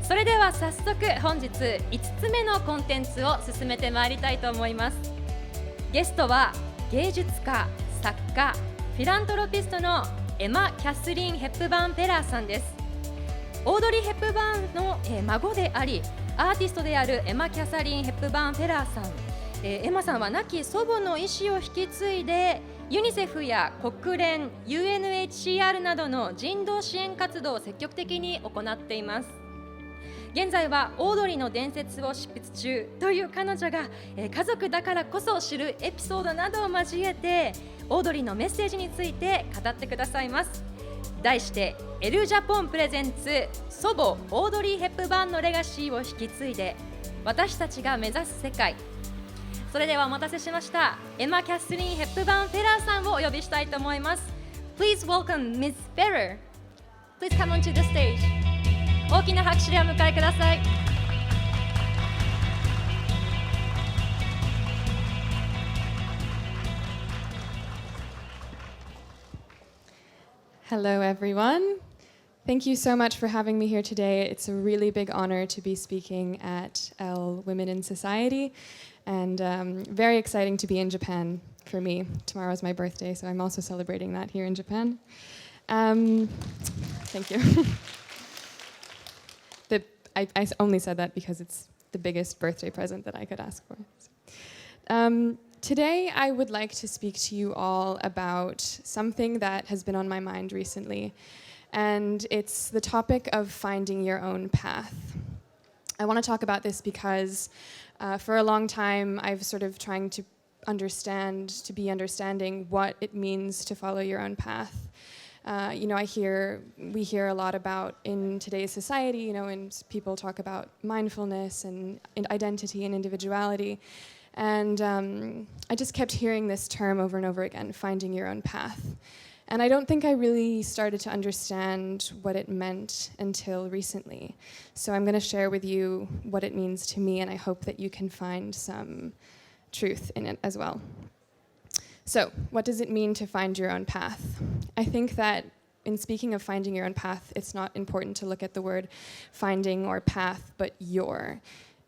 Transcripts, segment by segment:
それでは早速本日5つ目のコンテンツを進めてまいりたいと思います。ゲストは芸術家、作家、フィラントロピストのエマ・キャスリン・ヘプバーン・ペラーさんです。オードリー・ヘプバーンの孫であり、アーティストであるエマ・キャサリン・ヘプバーン・ペラーさん、エマさんは亡き祖母の意思を引き継いでユニセフや国連、UNHCR などの人道支援活動を積極的に行っています。現在はオードリーの伝説を執筆中という彼女が、家族だからこそ知るエピソードなどを交えてオードリーのメッセージについて語ってくださいます。題してELLE Japonプレゼンツ祖母オードリー・ヘップバーンのレガシーを引き継いで私たちが目指す世界。それではお待たせしました。エマ・キャスリン・ヘップバーン・フェラーさんをお呼びしたいと思います。 Please welcome Ms. Ferrer. Please come onto the stage. 大きな拍手でお迎えください。Hello, everyone. Thank you so much for having me here today. It's a really big honor to be speaking at ELLE Women in Society, and very exciting to be in Japan for me. Tomorrow is my birthday, so I'm also celebrating that here in Japan. Thank you. I only said that because it's the biggest birthday present that I could ask for. Today, I would like to speak to you all about something that has been on my mind recently, and it's the topic of finding your own path. I want to talk about this because for a long time, I've sort of trying to be understanding what it means to follow your own path. We hear a lot about in today's society, when people talk about mindfulness and identity and individuality. And I just kept hearing this term over and over again, finding your own path. And I don't think I really started to understand what it meant until recently. So I'm going to share with you what it means to me, and I hope that you can find some truth in it as well. So, what does it mean to find your own path? I think that in speaking of finding your own path, it's not important to look at the word finding or path, but your.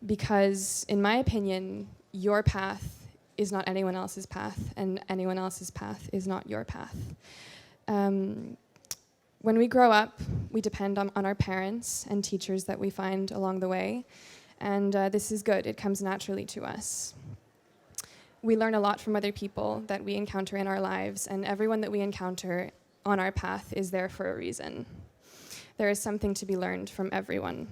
Because, in my opinion, your path is not anyone else's path, and anyone else's path is not your path. When we grow up, we depend on our parents and teachers that we find along the way, and this is good. It comes naturally to us. We learn a lot from other people that we encounter in our lives, and everyone that we encounter on our path is there for a reason. There is something to be learned from everyone.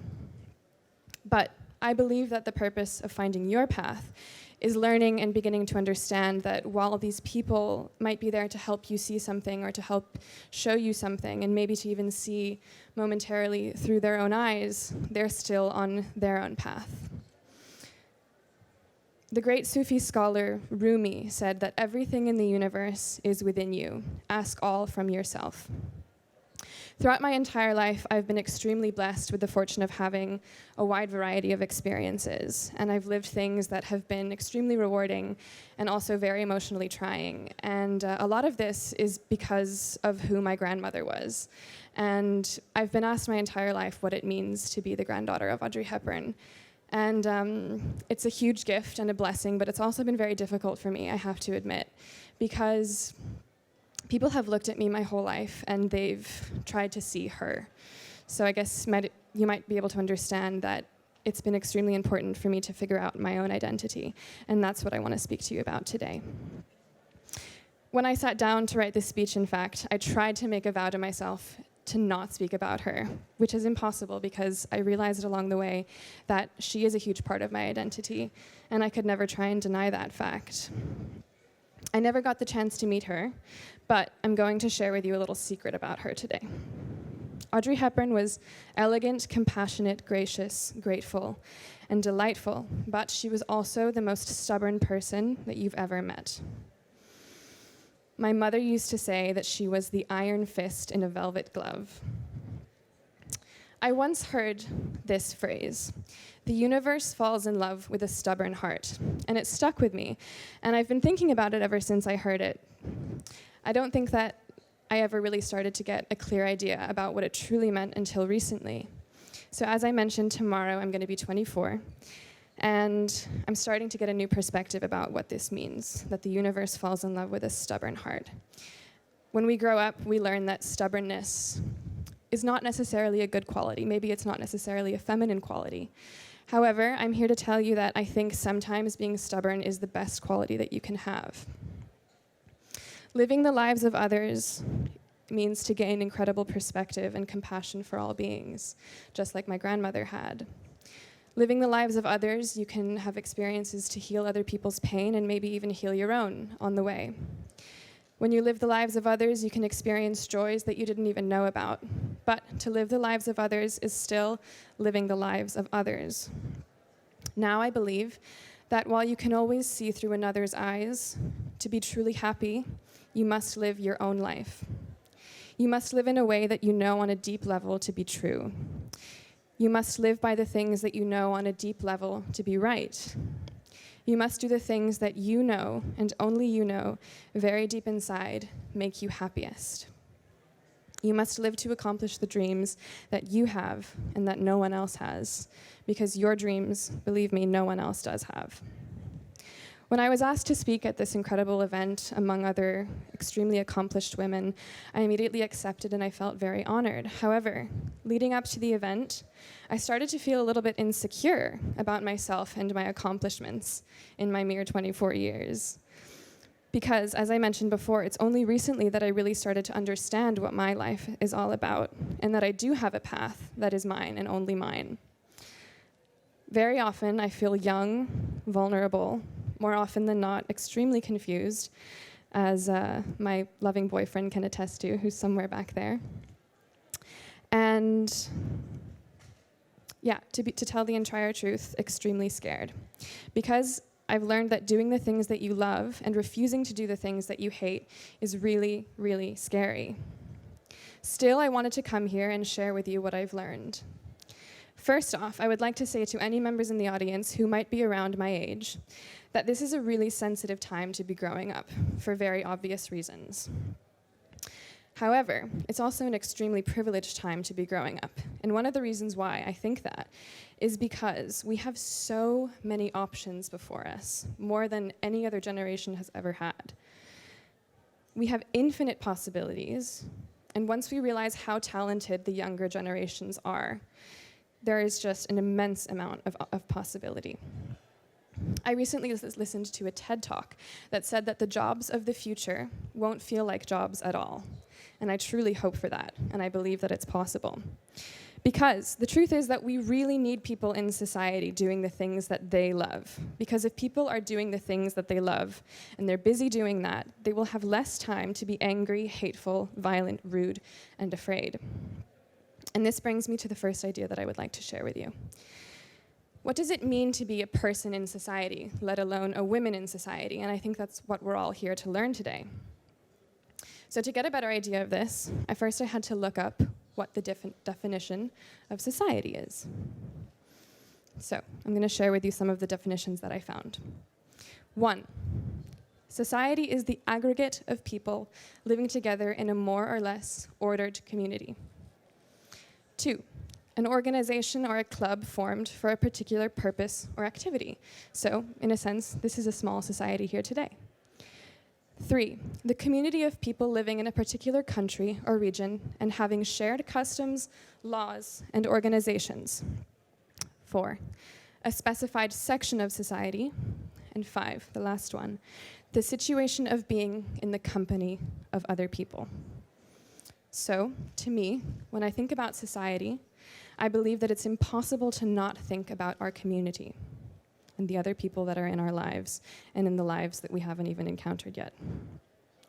But I believe that the purpose of finding your path is learning and beginning to understand that while these people might be there to help you see something or to help show you something, and maybe to even see momentarily through their own eyes, they're still on their own path. The great Sufi scholar Rumi said that everything in the universe is within you. Ask all from yourself. Throughout my entire life, I've been extremely blessed with the fortune of having a wide variety of experiences, and I've lived things that have been extremely rewarding and also very emotionally trying. And a lot of this is because of who my grandmother was. And I've been asked my entire life what it means to be the granddaughter of Audrey Hepburn. And it's a huge gift and a blessing, but it's also been very difficult for me, I have to admit, because people have looked at me my whole life and they've tried to see her. So I guess you might be able to understand that it's been extremely important for me to figure out my own identity, and that's what I want to speak to you about today. When I sat down to write this speech, in fact, I tried to make a vow to myself to not speak about her, which is impossible because I realized along the way that she is a huge part of my identity, and I could never try and deny that fact. I never got the chance to meet her, but I'm going to share with you a little secret about her today. Audrey Hepburn was elegant, compassionate, gracious, grateful, and delightful, but she was also the most stubborn person that you've ever met. My mother used to say that she was the iron fist in a velvet glove. I once heard this phrase, "The universe falls in love with a stubborn heart," and it stuck with me, and I've been thinking about it ever since I heard it. I don't think that I ever really started to get a clear idea about what it truly meant until recently. So as I mentioned, tomorrow I'm going to be 24, and I'm starting to get a new perspective about what this means, that the universe falls in love with a stubborn heart. When we grow up, we learn that stubbornness is not necessarily a good quality. Maybe it's not necessarily a feminine quality. However, I'm here to tell you that I think sometimes being stubborn is the best quality that you can have. Living the lives of others means to gain incredible perspective and compassion for all beings, just like my grandmother had. Living the lives of others, you can have experiences to heal other people's pain and maybe even heal your own on the way. When you live the lives of others, you can experience joys that you didn't even know about. But to live the lives of others is still living the lives of others. Now I believe that while you can always see through another's eyes, to be truly happy, you must live your own life. You must live in a way that you know on a deep level to be true. You must live by the things that you know on a deep level to be right. You must do the things that you know, and only you know, very deep inside, make you happiest. You must live to accomplish the dreams that you have and that no one else has, because your dreams, believe me, no one else does have. When I was asked to speak at this incredible event among other extremely accomplished women, I immediately accepted and I felt very honored. However, leading up to the event, I started to feel a little bit insecure about myself and my accomplishments in my mere 24 years. Because, as I mentioned before, it's only recently that I really started to understand what my life is all about, and that I do have a path that is mine and only mine. Very often, I feel young, vulnerable, more often than not, extremely confused, as my loving boyfriend can attest to, who's somewhere back there. And yeah, to tell the entire truth, extremely scared. Because I've learned that doing the things that you love and refusing to do the things that you hate is really, really scary. Still, I wanted to come here and share with you what I've learned. First off, I would like to say to any members in the audience who might be around my age that this is a really sensitive time to be growing up, for very obvious reasons. However, it's also an extremely privileged time to be growing up. And one of the reasons why I think that is because we have so many options before us, more than any other generation has ever had. We have infinite possibilities, and once we realize how talented the younger generations are, there is just an immense amount of possibility. I recently listened to a TED Talk that said that the jobs of the future won't feel like jobs at all. And I truly hope for that, and I believe that it's possible. Because the truth is that we really need people in society doing the things that they love. Because if people are doing the things that they love, and they're busy doing that, they will have less time to be angry, hateful, violent, rude, and afraid. And this brings me to the first idea that I would like to share with you. What does it mean to be a person in society, let alone a woman in society? And I think that's what we're all here to learn today. So to get a better idea of this, I had to look up what the definition of society is. So I'm going to share with you some of the definitions that I found. 1, society is the aggregate of people living together in a more or less ordered community. 2, an organization or a club formed for a particular purpose or activity. So, in a sense, this is a small society here today. 3, the community of people living in a particular country or region and having shared customs, laws, and organizations. 4, a specified section of society. And 5, the last one, the situation of being in the company of other people. So, to me, when I think about society, I believe that it's impossible to not think about our community and the other people that are in our lives and in the lives that we haven't even encountered yet.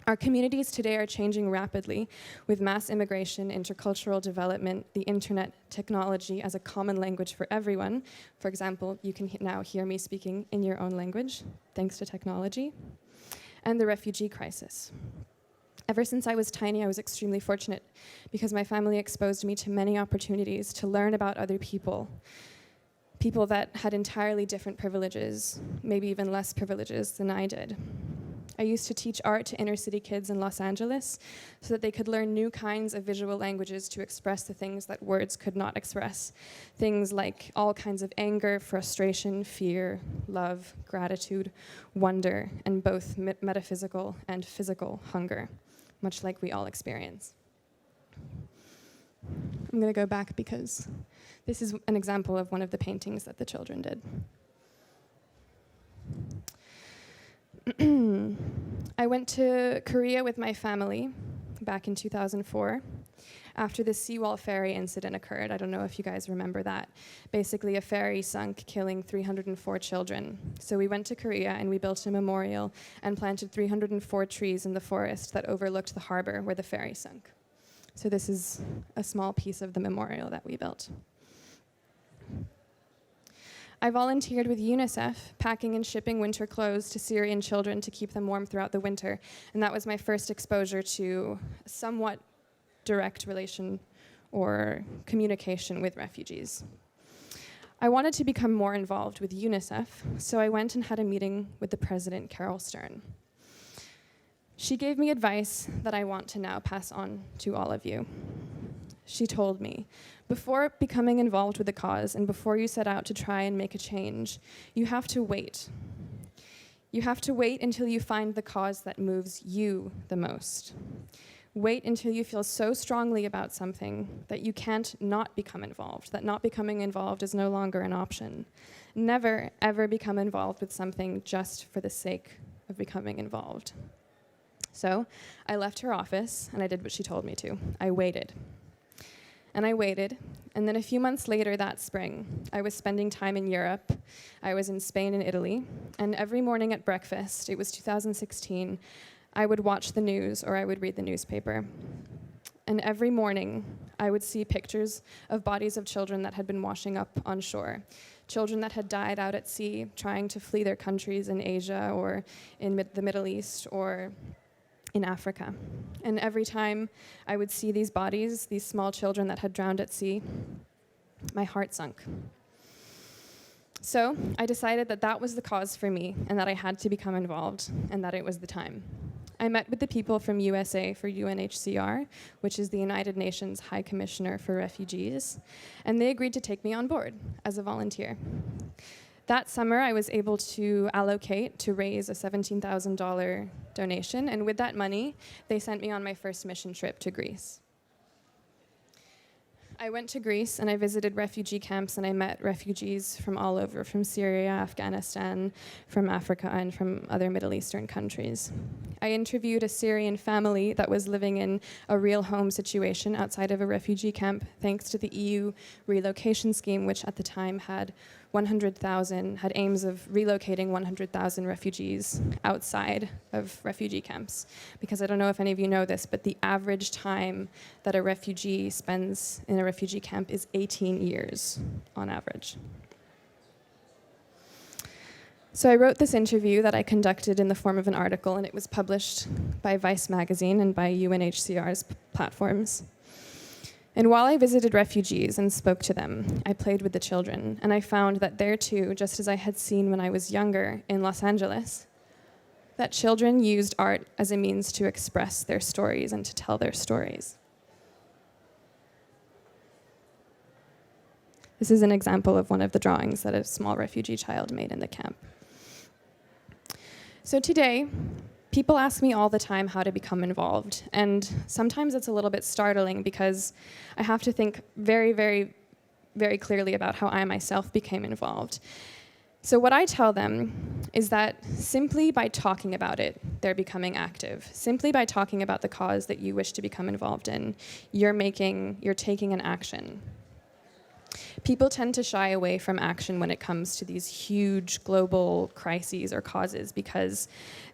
Our communities today are changing rapidly with mass immigration, intercultural development, the internet, technology as a common language for everyone. For example, you can now hear me speaking in your own language, thanks to technology, and the refugee crisis. Ever since I was tiny, I was extremely fortunate because my family exposed me to many opportunities to learn about other people that had entirely different privileges, maybe even less privileges than I did. I used to teach art to inner city kids in Los Angeles so that they could learn new kinds of visual languages to express the things that words could not express. Things like all kinds of anger, frustration, fear, love, gratitude, wonder, and both metaphysical and physical hunger, much like we all experience. I'm going to go back because this is an example of one of the paintings that the children did. I went to Korea with my family back in 2004 after the seawall ferry incident occurred. I don't know if you guys remember that. Basically, a ferry sunk, killing 304 children. So we went to Korea and we built a memorial and planted 304 trees in the forest that overlooked the harbor where the ferry sunk. So this is a small piece of the memorial that we built. I volunteered with UNICEF, packing and shipping winter clothes to Syrian children to keep them warm throughout the winter. And that was my first exposure to somewhat direct relation or communication with refugees. I wanted to become more involved with UNICEF, so I went and had a meeting with the president, Carol Stern. She gave me advice that I want to now pass on to all of you. She told me, before becoming involved with the cause and before you set out to try and make a change, you have to wait. You have to wait until you find the cause that moves you the most. Wait until you feel so strongly about something that you can't not become involved, that not becoming involved is no longer an option. Never, ever become involved with something just for the sake of becoming involved. So I left her office and I did what she told me to. I waited. And I waited, and then a few months later that spring, I was spending time in Europe. I was in Spain and Italy, and every morning at breakfast, it was 2016, I would watch the news or I would read the newspaper. And every morning, I would see pictures of bodies of children that had been washing up on shore, children that had died out at sea trying to flee their countries in Asia or in the Middle East or in Africa. And every time I would see these bodies, these small children that had drowned at sea, my heart sunk. So I decided that that was the cause for me and that I had to become involved and that it was the time. I met with the people from USA for UNHCR, which is the United Nations High Commissioner for Refugees, and they agreed to take me on board as a volunteer. That summer, I was able to allocate to raise a $17,000 donation, and with that money, they sent me on my first mission trip to Greece. I went to Greece and I visited refugee camps and I met refugees from all over, from Syria, Afghanistan, from Africa, and from other Middle Eastern countries. I interviewed a Syrian family that was living in a real home situation outside of a refugee camp, thanks to the EU relocation scheme, which at the time had aims of relocating 100,000 refugees outside of refugee camps. Because I don't know if any of you know this, but the average time that a refugee spends in a refugee camp is 18 years on average. So I wrote this interview that I conducted in the form of an article, and it was published by Vice magazine and by UNHCR's platforms. And while I visited refugees and spoke to them, I played with the children, and I found that there too, just as I had seen when I was younger in Los Angeles, that children used art as a means to express their stories and to tell their stories. This is an example of one of the drawings that a small refugee child made in the camp. So today, people ask me all the time how to become involved, and sometimes it's a little bit startling because I have to think very, very, very clearly about how I myself became involved. So what I tell them is that simply by talking about it, they're becoming active. Simply by talking about the cause that you wish to become involved in, you're taking an action. People tend to shy away from action when it comes to these huge global crises or causes because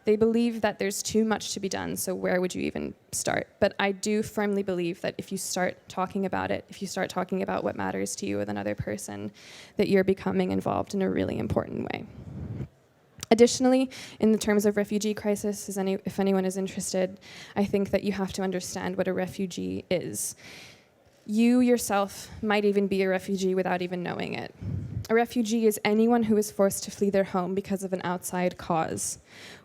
they believe that there's too much to be done, so where would you even start? But I do firmly believe that if you start talking about it, if you start talking about what matters to you with another person, that you're becoming involved in a really important way. Additionally, in the terms of refugee crisis, if anyone is interested, I think that you have to understand what a refugee is. You yourself might even be a refugee without even knowing it. A refugee is anyone who is forced to flee their home because of an outside cause,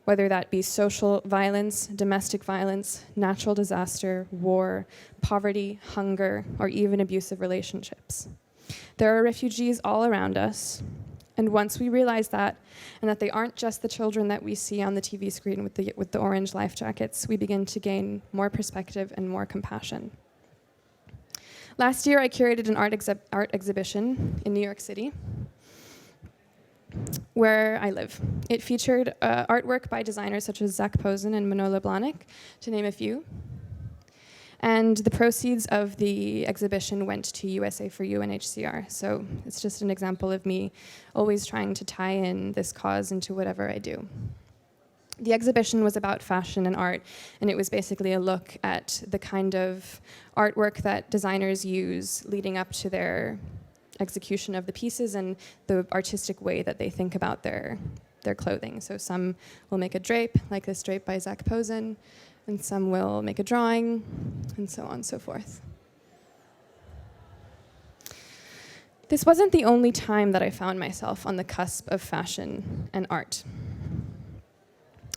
whether that be social violence, domestic violence, natural disaster, war, poverty, hunger, or even abusive relationships. There are refugees all around us, and once we realize that, and that they aren't just the children that we see on the TV screen with the orange life jackets, we begin to gain more perspective and more compassion. Last year, I curated an art exhibition in New York City, where I live. It featured artwork by designers such as Zach Posen and Manola Blahnik, to name a few. And the proceeds of the exhibition went to USA for UNHCR. So it's just an example of me always trying to tie in this cause into whatever I do. The exhibition was about fashion and art, and it was basically a look at the kind of artwork that designers use leading up to their execution of the pieces and the artistic way that they think about their clothing. So some will make a drape, like this drape by Zach Posen, and some will make a drawing, and so on and so forth. This wasn't the only time that I found myself on the cusp of fashion and art.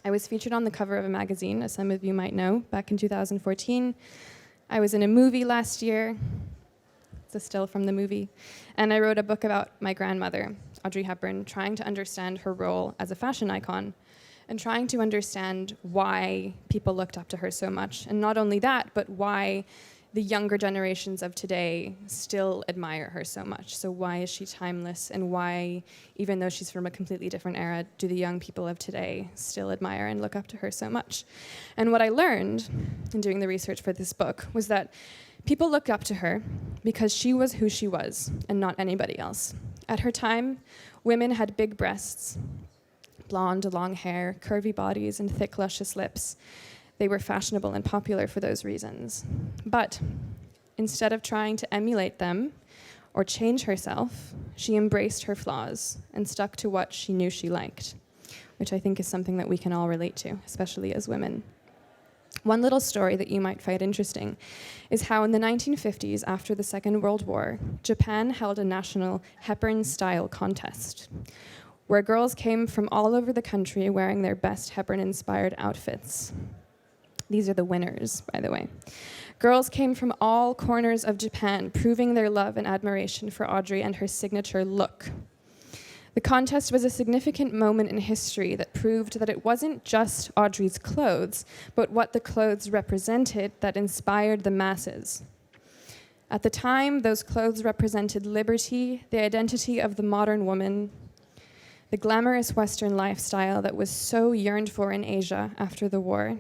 I was featured on the cover of a magazine, as some of you might know, back in 2014. I was in a movie last year. It's a still from the movie. And I wrote a book about my grandmother, Audrey Hepburn, trying to understand her role as a fashion icon and trying to understand why people looked up to her so much. And not only that, but why the younger generations of today still admire her so much. So why is she timeless, and why, even though she's from a completely different era, do the young people of today still admire and look up to her so much? And what I learned in doing the research for this book was that people looked up to her because she was who she was and not anybody else. At her time, women had big breasts, blonde, long hair, curvy bodies, and thick, luscious lips. They were fashionable and popular for those reasons. But instead of trying to emulate them or change herself, she embraced her flaws and stuck to what she knew she liked, which I think is something that we can all relate to, especially as women. One little story that you might find interesting is how in the 1950s, after the Second World War, Japan held a national Hepburn style contest, where girls came from all over the country wearing their best Hepburn-inspired outfits. These are the winners, by the way. Girls came from all corners of Japan, proving their love and admiration for Audrey and her signature look. The contest was a significant moment in history that proved that it wasn't just Audrey's clothes, but what the clothes represented that inspired the masses. At the time, those clothes represented liberty, the identity of the modern woman, the glamorous Western lifestyle that was so yearned for in Asia after the war,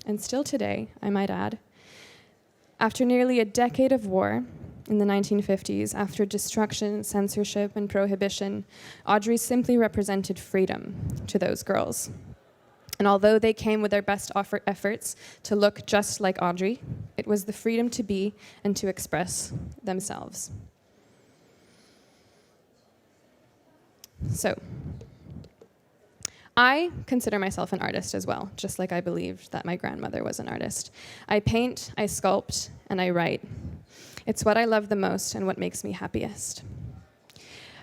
and still today, I might add. After nearly a decade of war in the 1950s, after destruction, censorship, and prohibition, Audrey simply represented freedom to those girls. And although they came with their best efforts to look just like Audrey, it was the freedom to be and to express themselves. So, I consider myself an artist as well, just like I believed that my grandmother was an artist. I paint, I sculpt, and I write. It's what I love the most and what makes me happiest.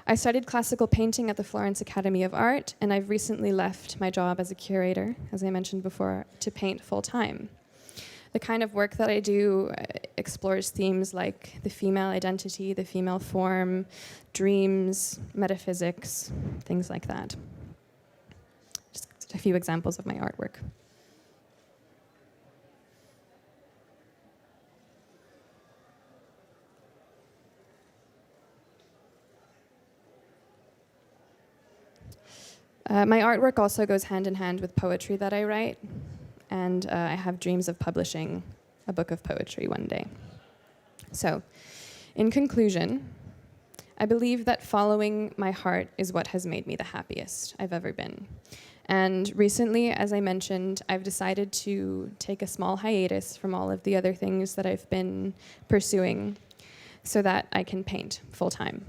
I studied classical painting at the Florence Academy of Art, and I've recently left my job as a curator, as I mentioned before, to paint full-time. The kind of work that I do explores themes like the female identity, the female form, dreams, metaphysics, things like that. Just a few examples of my artwork. My artwork also goes hand in hand with poetry that I write, and I have dreams of publishing a book of poetry one day. So, in conclusion, I believe that following my heart is what has made me the happiest I've ever been. And recently, as I mentioned, I've decided to take a small hiatus from all of the other things that I've been pursuing so that I can paint full-time.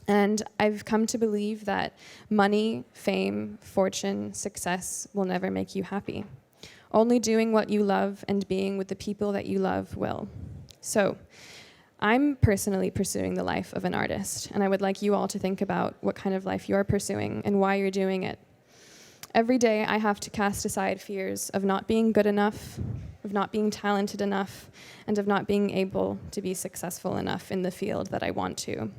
And I've come to believe that money, fame, fortune, success will never make you happy. Only doing what you love and being with the people that you love will. So, I'm personally pursuing the life of an artist, and I would like you all to think about what kind of life you're pursuing and why you're doing it. Every day I have to cast aside fears of not being good enough, of not being talented enough, and of not being able to be successful enough in the field that I want to.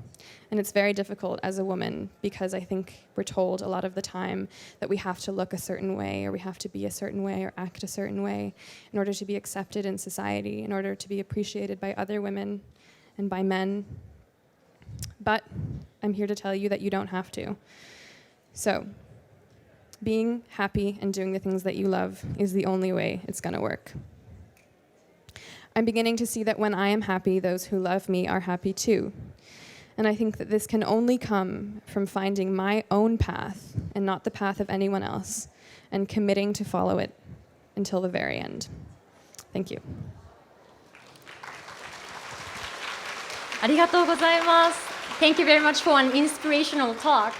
And it's very difficult as a woman because I think we're told a lot of the time that we have to look a certain way or we have to be a certain way or act a certain way in order to be accepted in society, in order to be appreciated by other women and by men. But I'm here to tell you that you don't have to. So, being happy and doing the things that you love is the only way it's going to work. I'm beginning to see that when I am happy, those who love me are happy too. And I think that this can only come from finding my own path and not the path of anyone else, and committing to follow it until the very end. Thank you. ありがとうございます。Thank you very much for an inspirational talk.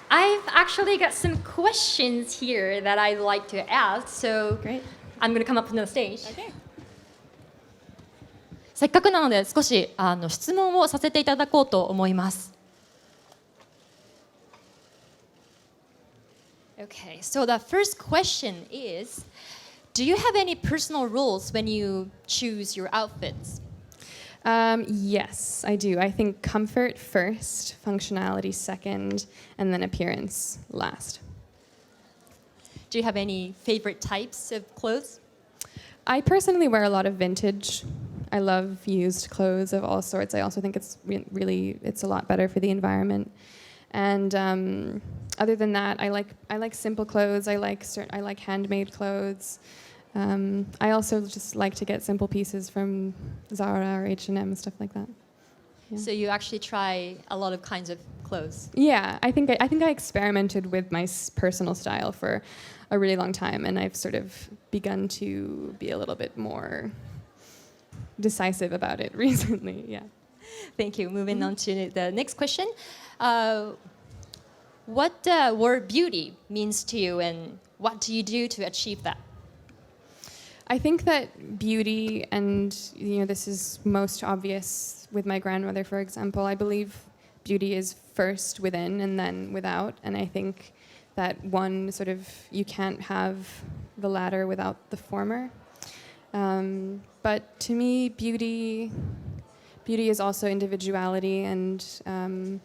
I've actually got some questions here that I'd like to ask, so Great. I'm going to come up on the stage. Okay. せっかくなので少し質問をさせていただこうと思います。Okay, so the first question is, do you have any personal rules when you choose your outfits? Yes, I do. I think comfort first, functionality second, and then appearance last. Do you have any favorite types of clothes? I personally wear a lot of vintage. I love used clothes of all sorts. I also think it's it's a lot better for the environment. And other than that, I like simple clothes. I like handmade clothes. I also just like to get simple pieces from Zara or H&M and stuff like that. Yeah. So you actually try a lot of kinds of clothes. Yeah, I think I experimented with my personal style for a really long time, and I've sort of begun to be a little bit more decisive about it recently. Yeah. Thank you. Moving on to the next question. What word beauty means to you, and what do you do to achieve that? I think that beauty, and this is most obvious with my grandmother, for example. I believe beauty is first within and then without, and I think that you can't have the latter without the former. But to me, beauty is also individuality, and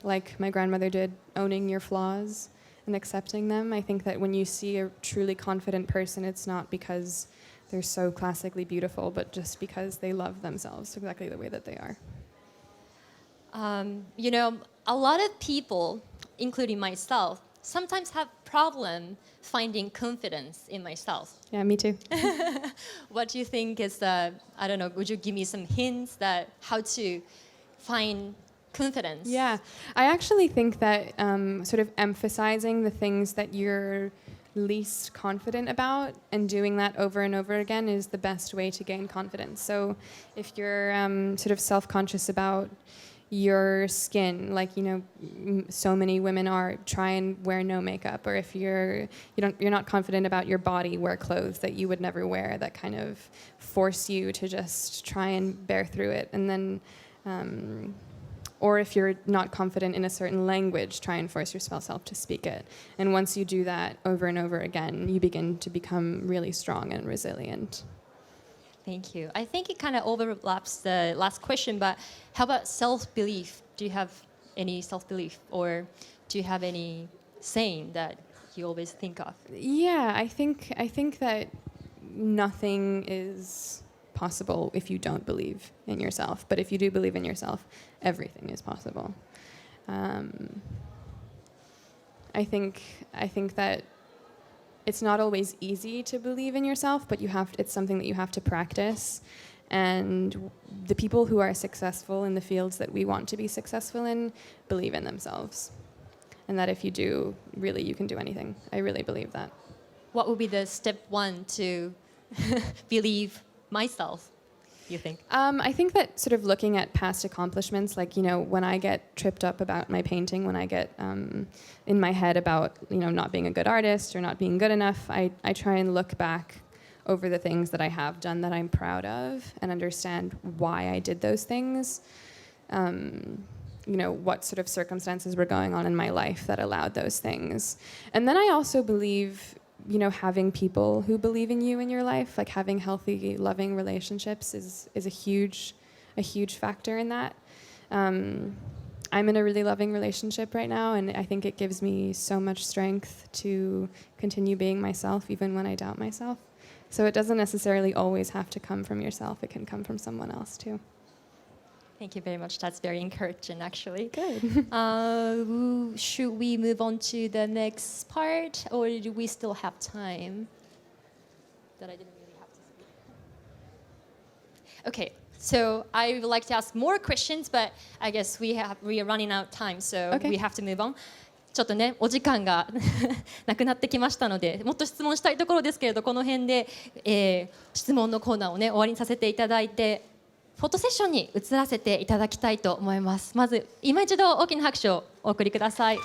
like my grandmother did, owning your flaws and accepting them. I think that when you see a truly confident person, it's not because they're so classically beautiful, but just because they love themselves exactly the way that they are. A lot of people, including myself, sometimes have problem finding confidence in myself. Yeah, me too. What do you think is would you give me some hints that how to find confidence? Yeah, I actually think that sort of emphasizing the things that you're least confident about and doing that over and over again is the best way to gain confidence. So if you're sort of self-conscious about your skin, like so many women are, try and wear no makeup. Or if you're not confident about your body, wear clothes that you would never wear that kind of force you to just try and bear through it. And then or if you're not confident in a certain language, try and force yourself to speak it. And once you do that over and over again, you begin to become really strong and resilient. Thank you. I think it kind of overlaps the last question, but how about self-belief? Do you have any self-belief, or do you have any saying that you always think of? Yeah, I think that nothing is possible if you don't believe in yourself. But if you do believe in yourself, everything is possible. I think that it's not always easy to believe in yourself, but it's something that you have to practice. And the people who are successful in the fields that we want to be successful in believe in themselves. And that if you do, really, you can do anything. I really believe that. What would be the step one to believe myself, you think? I think that sort of looking at past accomplishments, like, when I get tripped up about my painting, when I get in my head about, not being a good artist or not being good enough, I try and look back over the things that I have done that I'm proud of and understand why I did those things. You know, what sort of circumstances were going on in my life that allowed those things. And then I also believe, you know, having people who believe in you in your life, like having healthy, loving relationships is a huge factor in that. I'm in a really loving relationship right now, and I think it gives me so much strength to continue being myself even when I doubt myself. So it doesn't necessarily always have to come from yourself. It can come from someone else too. Thank you very much. That's very encouraging, actually. Good. Should we move on to the next part, or do we still have time? That I didn't really have to speak. Okay, so I would like to ask more questions, but I guess we are running out of time, so Okay. we have to move on. ちょっとね、お時間がなくなってきましたので、もっと質問したいところですけれど、この辺で、質問のコーナーをね、終わりにさせていただいて、フォトセッションに移らせていただきたいと思います。まず今一度大きな拍手をお送りください。